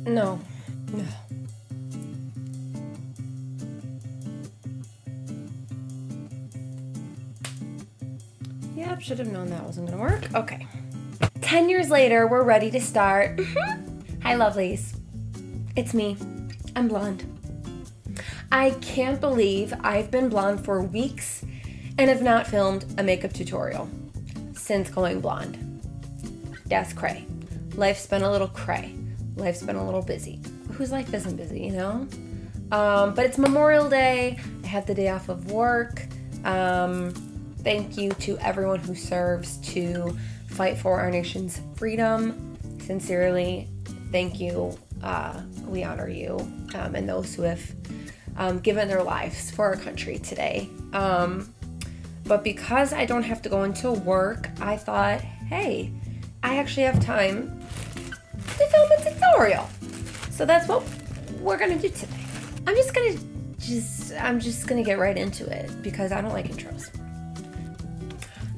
No. No. Yep, should have known that wasn't gonna work. Okay. 10 years later, we're ready to start. Hi, lovelies. It's me. I'm blonde. I can't believe I've been blonde for weeks and have not filmed a makeup tutorial since going blonde. That's cray. Life's been a little cray. Life's been a little busy. Whose life isn't busy, you know? But it's Memorial Day. I have the day off of work. Thank you to everyone who serves to fight for our nation's freedom. Sincerely, thank you. We honor you and those who have given their lives for our country today. But because I don't have to go into work, I thought, hey, I actually have time to film a tutorial. So that's what we're gonna do today. I'm just gonna get right into it because I don't like intros.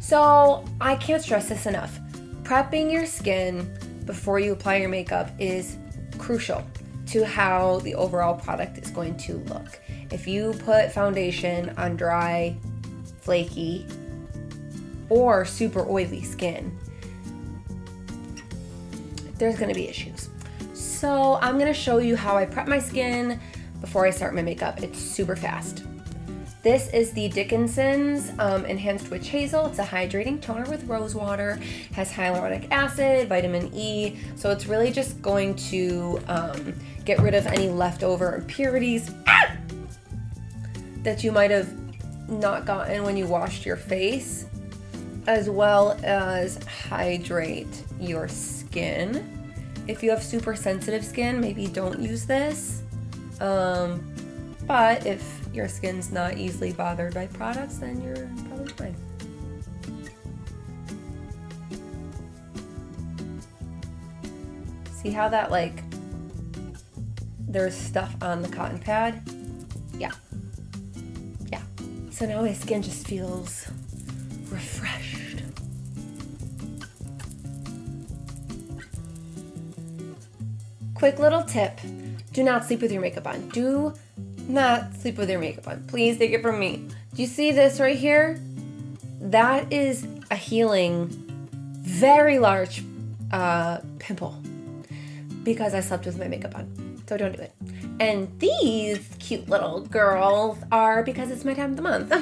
So I can't stress this enough. Prepping your skin before you apply your makeup is crucial to how the overall product is going to look. If you put foundation on dry, flaky, or super oily skin, there's gonna be issues. So I'm gonna show you how I prep my skin before I start my makeup. It's super fast. This is the Dickinson's Enhanced Witch Hazel. It's a hydrating toner with rose water, has hyaluronic acid, vitamin E, so it's really just going to get rid of any leftover impurities that you might have not gotten when you washed your face, as well as hydrate your skin. If you have super sensitive skin, maybe don't use this. But if your skin's not easily bothered by products, then you're probably fine. See how that, like, there's stuff on the cotton pad? Yeah. Yeah. So now my skin just feels refreshed. Quick little tip. Do not sleep with your makeup on. Do not sleep with your makeup on. Please take it from me. Do you see this right here? That is a healing, very large pimple because I slept with my makeup on. So don't do it. And these cute little girls are because it's my time of the month.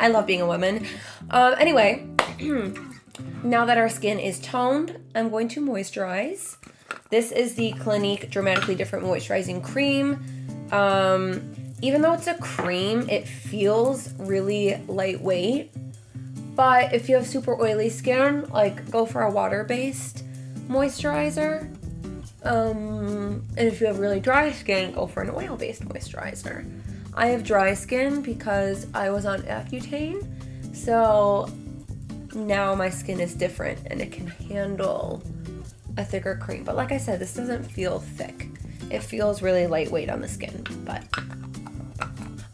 I love being a woman. Anyway, now that our skin is toned, I'm going to moisturize. This is the Clinique Dramatically Different Moisturizing Cream. Even though it's a cream, it feels really lightweight. But if you have super oily skin, like, go for a water-based moisturizer. And if you have really dry skin, go for an oil-based moisturizer. I have dry skin because I was on Accutane, so now my skin is different and it can handle a thicker cream. But like I said, this doesn't feel thick. It feels really lightweight on the skin, but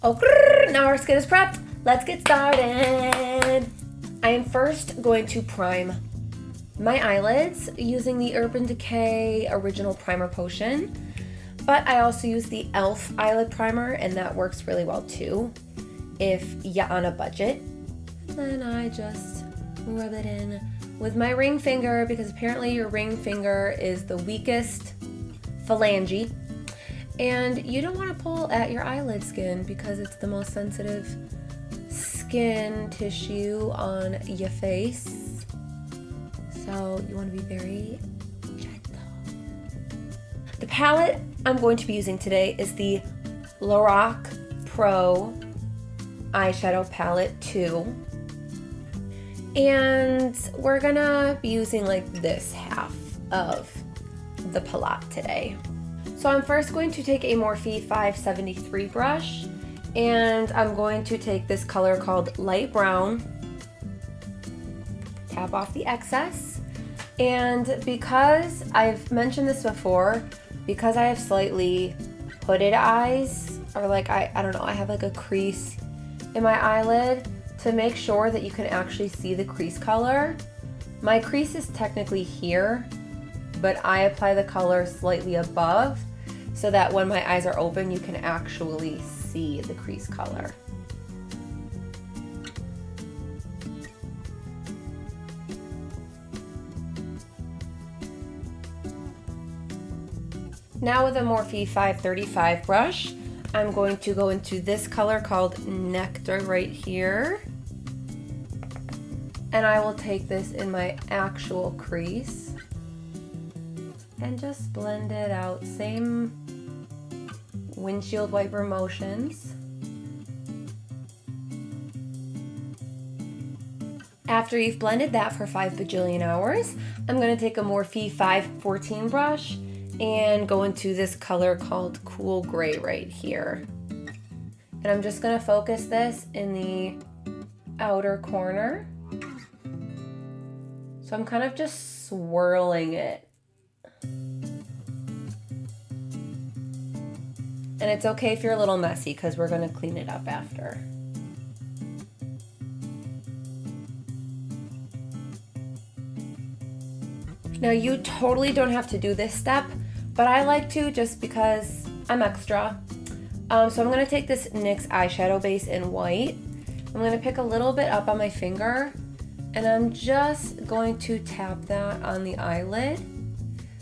okay, now our skin is prepped. Let's get started. I am first going to prime my eyelids using the Urban Decay Original Primer Potion, but I also use the E.L.F. eyelid primer, and that works really well too if you're on a budget. Then I just rub it in with my ring finger because apparently your ring finger is the weakest phalange, and you don't want to pull at your eyelid skin because it's the most sensitive skin tissue on your face. So you want to be very gentle. The palette I'm going to be using today is the Lorac Pro Eyeshadow Palette 2. And we're gonna be using like this half of the palette today. So I'm first going to take a Morphe 573 brush, and I'm going to take this color called light brown, tap off the excess. And because I've mentioned this before, because I have slightly hooded eyes, or like I don't know, I have like a crease in my eyelid, to make sure that you can actually see the crease color. My crease is technically here, but I apply the color slightly above so that when my eyes are open, you can actually see the crease color. Now with a Morphe 535 brush, I'm going to go into this color called Nectar right here. And I will take this in my actual crease and just blend it out. Same windshield wiper motions. After you've blended that for 5 bajillion hours, I'm going to take a Morphe 514 brush and go into this color called Cool Gray right here. And I'm just going to focus this in the outer corner. So I'm kind of just swirling it. And it's okay if you're a little messy because we're going to clean it up after. Now you totally don't have to do this step, but I like to just because I'm extra. So I'm going to take this NYX eyeshadow base in white. I'm going to pick a little bit up on my finger and I'm just going to tap that on the eyelid.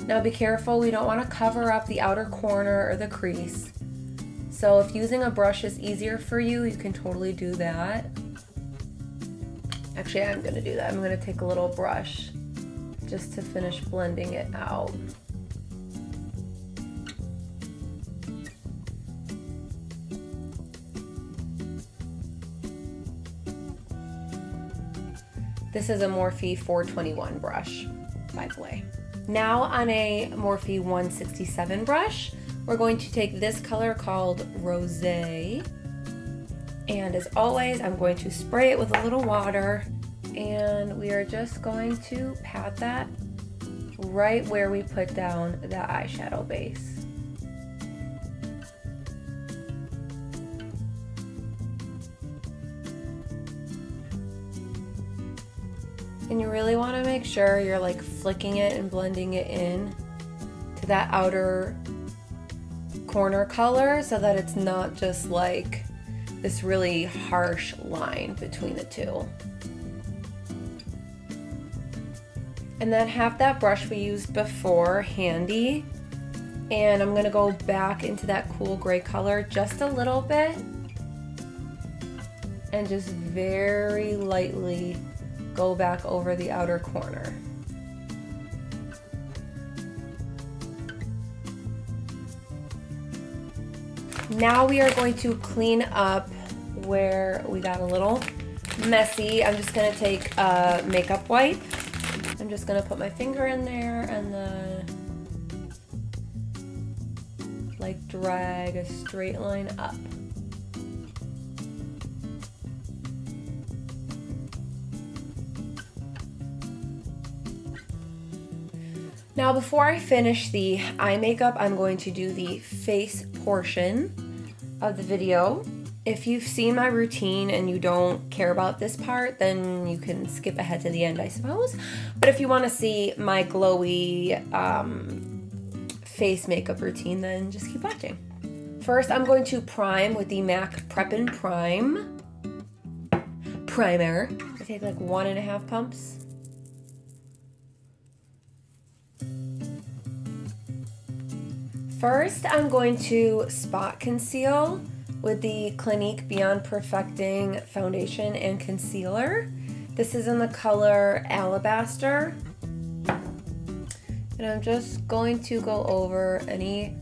Now be careful, we don't want to cover up the outer corner or the crease. So if using a brush is easier for you, you can totally do that. Actually, I'm going to do that. I'm going to take a little brush just to finish blending it out. This is a Morphe 421 brush, by the way. Now on a Morphe 167 brush, we're going to take this color called Rosé. And as always, I'm going to spray it with a little water. And we are just going to pat that right where we put down the eyeshadow base. And you really want to make sure you're like flicking it and blending it in to that outer corner color so that it's not just like this really harsh line between the two. And then have that brush we used before handy. And I'm gonna go back into that cool gray color just a little bit. And just very lightly go back over the outer corner. Now we are going to clean up where we got a little messy. I'm just gonna take a makeup wipe. I'm just gonna put my finger in there and then like drag a straight line up. Now before I finish the eye makeup, I'm going to do the face portion of the video. If you've seen my routine and you don't care about this part, then you can skip ahead to the end, I suppose. But if you want to see my glowy face makeup routine, then just keep watching. First, I'm going to prime with the MAC Prep and Prime primer. I take like 1.5 pumps. First, I'm going to spot conceal with the Clinique Beyond Perfecting Foundation and Concealer. This is in the color Alabaster. And I'm just going to go over any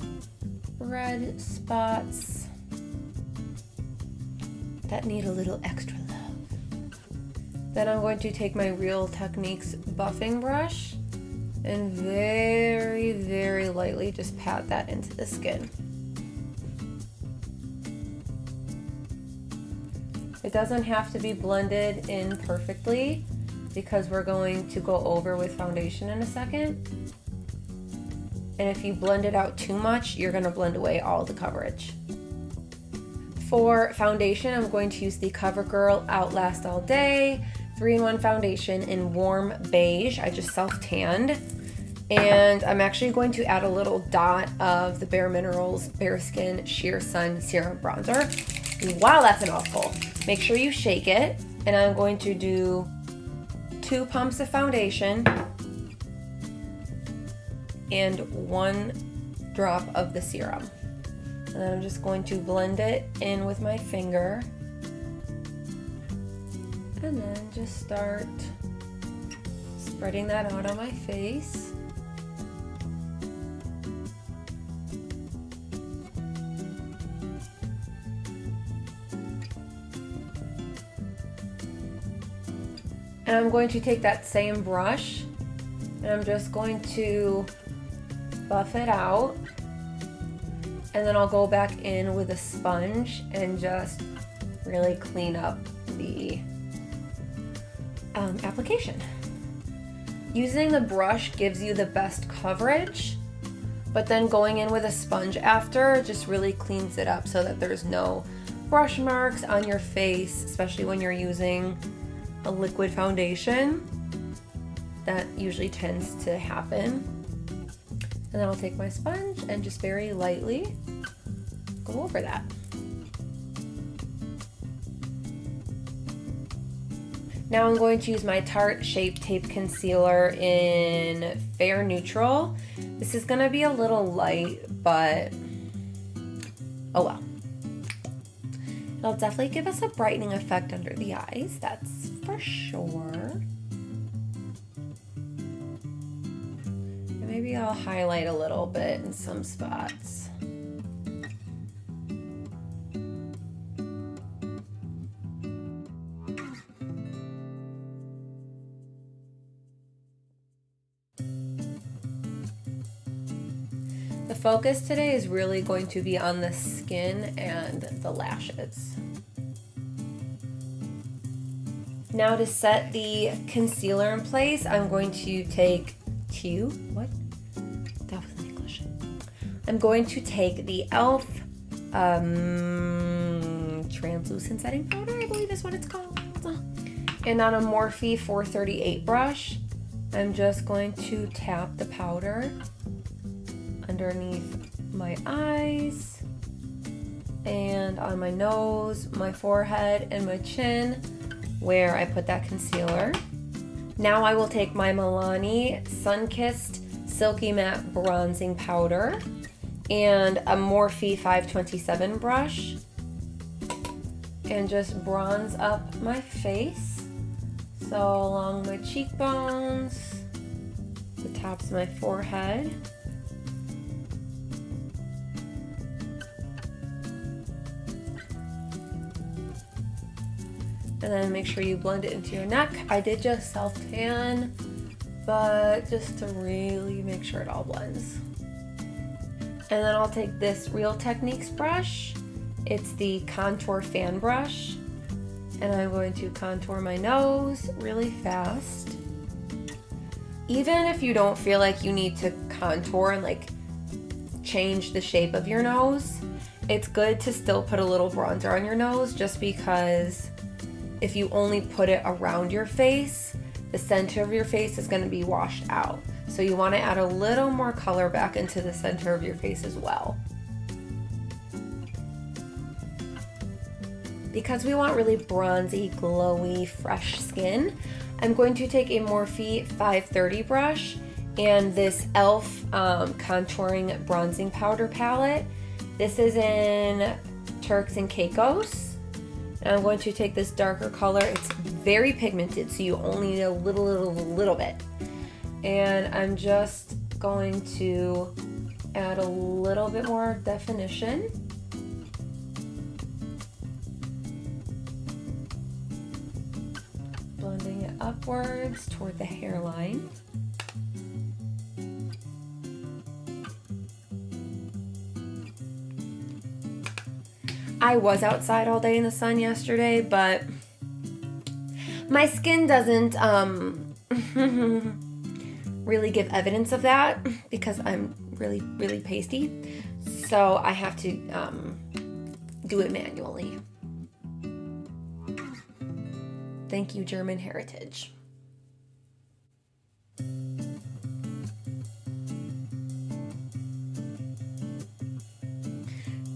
red spots that need a little extra love. Then I'm going to take my Real Techniques buffing brush and very, very lightly just pat that into the skin. It doesn't have to be blended in perfectly because we're going to go over with foundation in a second. And if you blend it out too much, you're gonna blend away all the coverage. For foundation, I'm going to use the CoverGirl Outlast All Day 3-in-1 foundation in warm beige. I just self-tanned. And I'm actually going to add a little dot of the Bareminerals BareSkin Sheer Sun Serum Bronzer. Wow, that's an mouthful. Make sure you shake it. And I'm going to do 2 pumps of foundation and 1 drop of the serum. And then I'm just going to blend it in with my finger. And then just start spreading that out on my face. And I'm going to take that same brush and I'm just going to buff it out. And then I'll go back in with a sponge and just really clean up the application. Using the brush gives you the best coverage, but then going in with a sponge after just really cleans it up so that there's no brush marks on your face, especially when you're using a liquid foundation. That usually tends to happen. And then I'll take my sponge and just very lightly go over that. Now I'm going to use my Tarte Shape Tape Concealer in Fair Neutral. This is gonna be a little light, but oh well. It'll definitely give us a brightening effect under the eyes, that's for sure. And maybe I'll highlight a little bit in some spots. The focus today is really going to be on the skin and the lashes. Now to set the concealer in place, I'm going to take what? That was in English. I'm going to take the E.L.F. translucent setting powder, I believe is what it's called. And on a Morphe 438 brush, I'm just going to tap the powder underneath my eyes and on my nose, my forehead, and my chin where I put that concealer. Now I will take my Milani Sunkissed Silky Matte Bronzing Powder and a Morphe 527 brush and just bronze up my face. So along my cheekbones, the tops of my forehead. And then make sure you blend it into your neck. I did just self-tan, but just to really make sure it all blends. And then I'll take this Real Techniques brush. It's the Contour Fan Brush. And I'm going to contour my nose really fast. Even if you don't feel like you need to contour and like change the shape of your nose, it's good to still put a little bronzer on your nose just because if you only put it around your face, the center of your face is going to be washed out. So you want to add a little more color back into the center of your face as well. Because we want really bronzy, glowy, fresh skin, I'm going to take a Morphe 530 brush and this E.L.F. Contouring Bronzing Powder Palette. This is in Turks and Caicos. And I'm going to take this darker color. It's very pigmented, so you only need a little bit. And I'm just going to add a little bit more definition. Blending it upwards toward the hairline. I was outside all day in the sun yesterday, but my skin doesn't really give evidence of that because I'm really pasty. So I have to do it manually. Thank you, German heritage.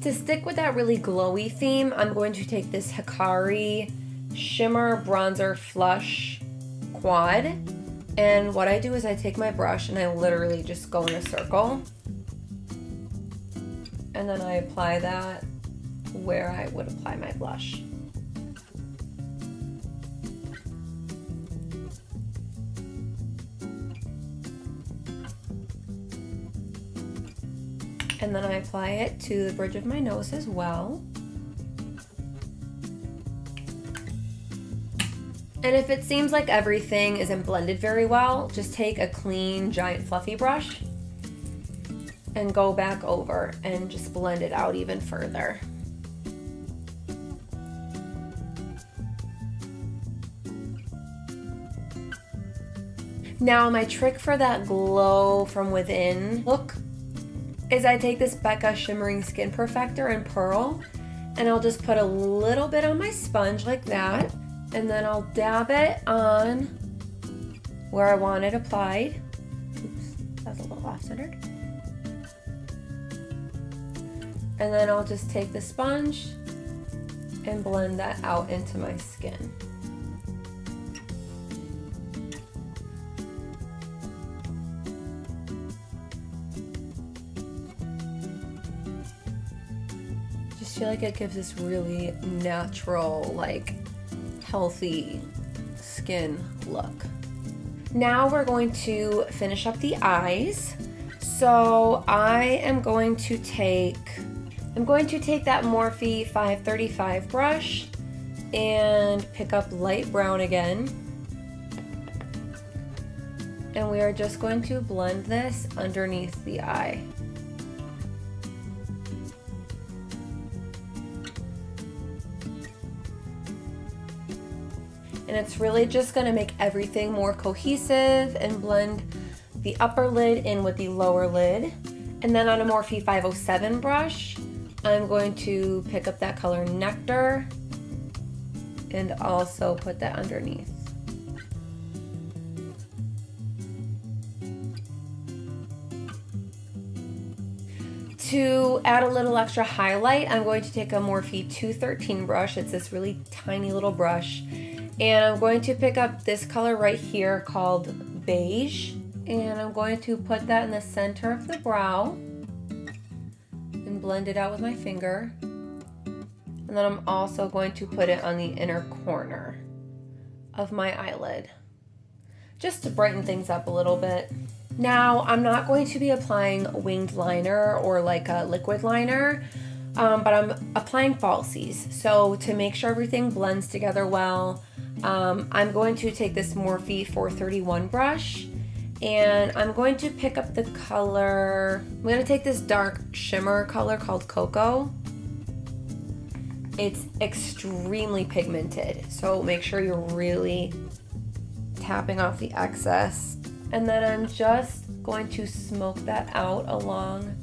To stick with that really glowy theme, I'm going to take this Hikari Shimmer Bronzer Flush Quad. And what I do is I take my brush and I literally just go in a circle. And then I apply that where I would apply my blush. And then I apply it to the bridge of my nose as well. And if it seems like everything isn't blended very well, just take a clean, giant, fluffy brush and go back over and just blend it out even further. Now, my trick for that glow from within look is I take this BECCA Shimmering Skin Perfector in Pearl, and I'll just put a little bit on my sponge like that, and then I'll dab it on where I want it applied. Oops, that's a little off-centered. And then I'll just take the sponge and blend that out into my skin. Just feel like it gives this really natural, like, healthy skin look. Now we're going to finish up the eyes. So I am going to take that Morphe 535 brush and pick up light brown again. And we are just going to blend this underneath the eye. And it's really just going to make everything more cohesive and blend the upper lid in with the lower lid. And then on a Morphe 507 brush, I'm going to pick up that color Nectar and also put that underneath. To add a little extra highlight, I'm going to take a Morphe 213 brush. It's this really tiny little brush. And I'm going to pick up this color right here called Beige. And I'm going to put that in the center of the brow and blend it out with my finger. And then I'm also going to put it on the inner corner of my eyelid, just to brighten things up a little bit. Now, I'm not going to be applying a winged liner or like a liquid liner, but I'm applying falsies. So to make sure everything blends together well, I'm going to take this Morphe 431 brush and I'm going to pick up the color. I'm going to take this dark shimmer color called Cocoa. It's extremely pigmented, so make sure you're really tapping off the excess. And then I'm just going to smoke that out along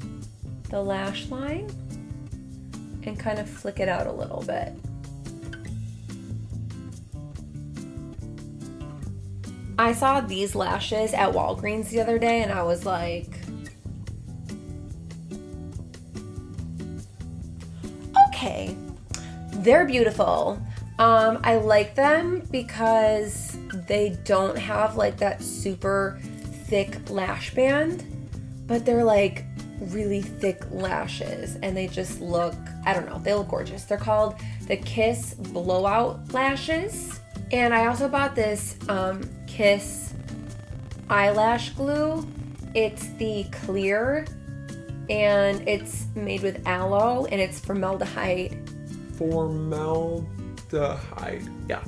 the lash line and kind of flick it out a little bit. I saw these lashes at Walgreens the other day and I was like, okay, they're beautiful. I like them because they don't have like that super thick lash band, but they're like really thick lashes and they just look, I don't know, they look gorgeous. They're called the Kiss Blowout lashes. And I also bought this Kiss eyelash glue. It's the clear and it's made with aloe and it's formaldehyde. Yeah.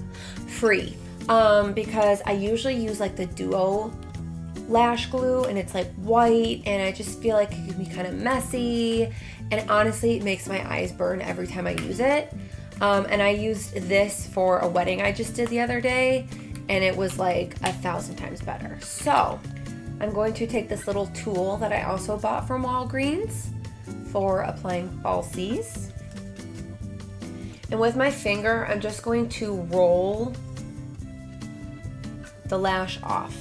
Free. Because I usually use like the Duo lash glue and it's like white and I just feel like it can be kind of messy and honestly it makes my eyes burn every time I use it. And I used this for a wedding I just did the other day and it was like 1,000 times better. So I'm going to take this little tool that I also bought from Walgreens for applying falsies. And with my finger, I'm just going to roll the lash off.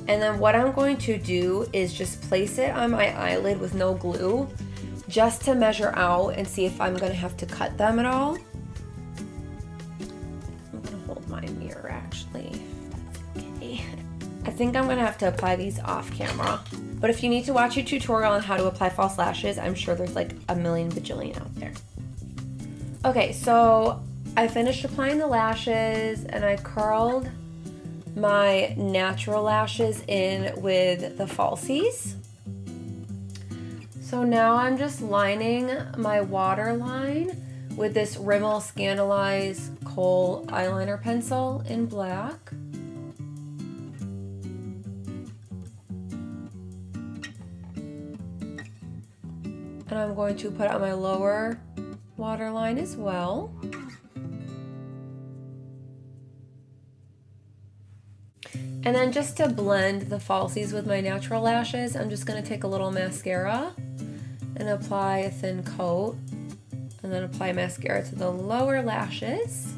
And then what I'm going to do is just place it on my eyelid with no glue, just to measure out and see if I'm gonna have to cut them at all. I'm gonna hold my mirror actually. That's okay. I think I'm gonna have to apply these off camera. But if you need to watch a tutorial on how to apply false lashes, I'm sure there's like a million bajillion out there. Okay, so I finished applying the lashes and I curled my natural lashes in with the falsies. So now I'm just lining my waterline with this Rimmel Scandaleyes Kohl eyeliner pencil in black. And I'm going to put on my lower waterline as well. And then just to blend the falsies with my natural lashes, I'm just gonna take a little mascara and apply a thin coat, and then apply mascara to the lower lashes.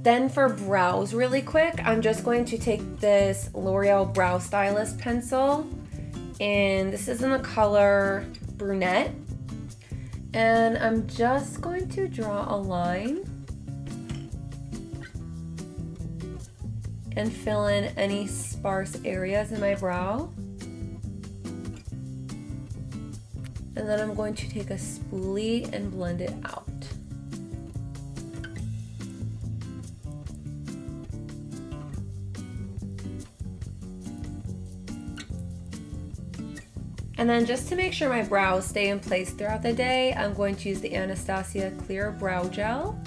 Then for brows really quick, I'm just going to take this L'Oreal Brow Stylist pencil, and this is in the color Brunette. And I'm just going to draw a line and fill in any sparse areas in my brow. And then I'm going to take a spoolie and blend it out. And then just to make sure my brows stay in place throughout the day, I'm going to use the Anastasia Clear Brow Gel.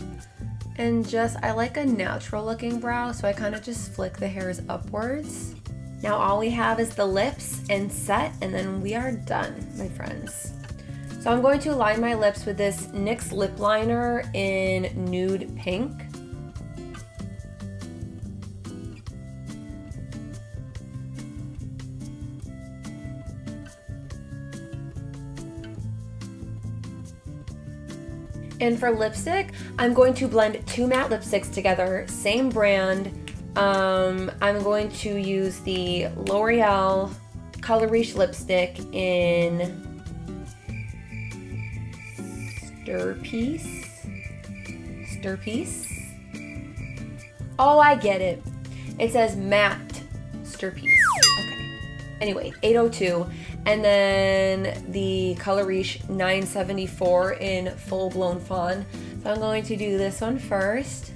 And I like a natural looking brow, so I kind of just flick the hairs upwards. Now all we have is the lips and set, and then we are done, my friends. So I'm going to line my lips with this NYX lip liner in Nude Pink. And for lipstick, I'm going to blend two matte lipsticks together, same brand. I'm going to use the L'Oreal Color Riche lipstick in Stirpiece. Oh, I get it. It says Matte-sterpiece. Okay. Anyway, 802. And then the Color Riche 974 in Full Blown Fawn. So I'm going to do this one first.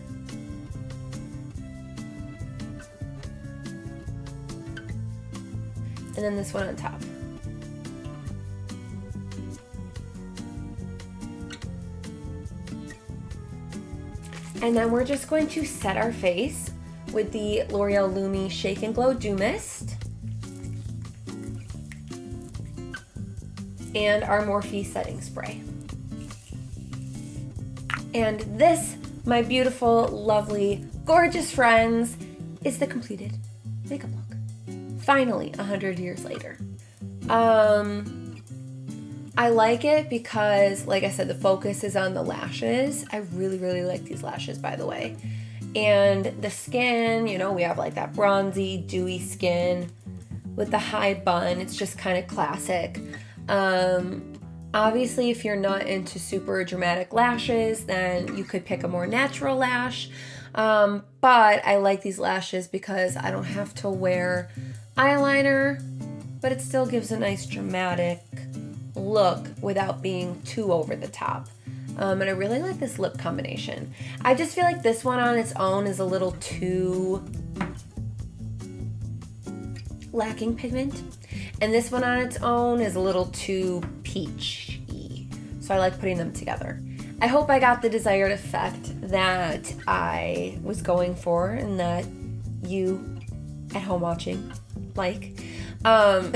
And then this one on top. And then we're just going to set our face with the L'Oreal Lumi Shake and Glow Dew Mist. And our Morphe setting spray. And this, my beautiful, lovely, gorgeous friends, is the completed makeup look. Finally, 100 years later. I like it because, like I said, the focus is on the lashes. I really, really like these lashes, by the way. And the skin, you know, we have like that bronzy, dewy skin with the high bun. It's just kind of classic. Obviously, if you're not into super dramatic lashes, then you could pick a more natural lash. But I like these lashes because I don't have to wear eyeliner, but it still gives a nice dramatic look without being too over the top. And I really like this lip combination. I just feel like this one on its own is a little too lacking pigment. And this one on its own is a little too peachy. So I like putting them together. I hope I got the desired effect that I was going for and that you at home watching like. And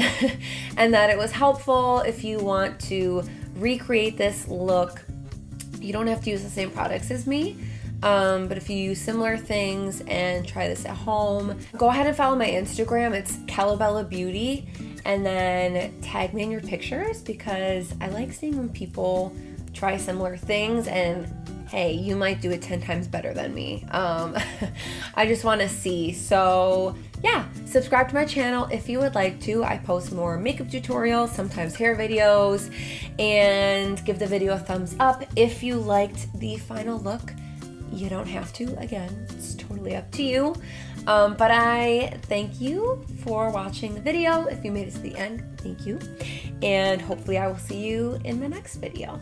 that it was helpful. If you want to recreate this look, you don't have to use the same products as me. But if you use similar things and try this at home, go ahead and follow my Instagram. It's Calabella Beauty. And then tag me in your pictures because I like seeing when people try similar things, and hey, you might do it 10 times better than me. I just want to see. So yeah, subscribe to my channel if you would like to. I post more makeup tutorials, sometimes hair videos, and give the video a thumbs up if you liked the final look. You don't have to, again, it's totally up to you. But I thank you for watching the video. If you made it to the end, thank you. And hopefully I will see you in my next video.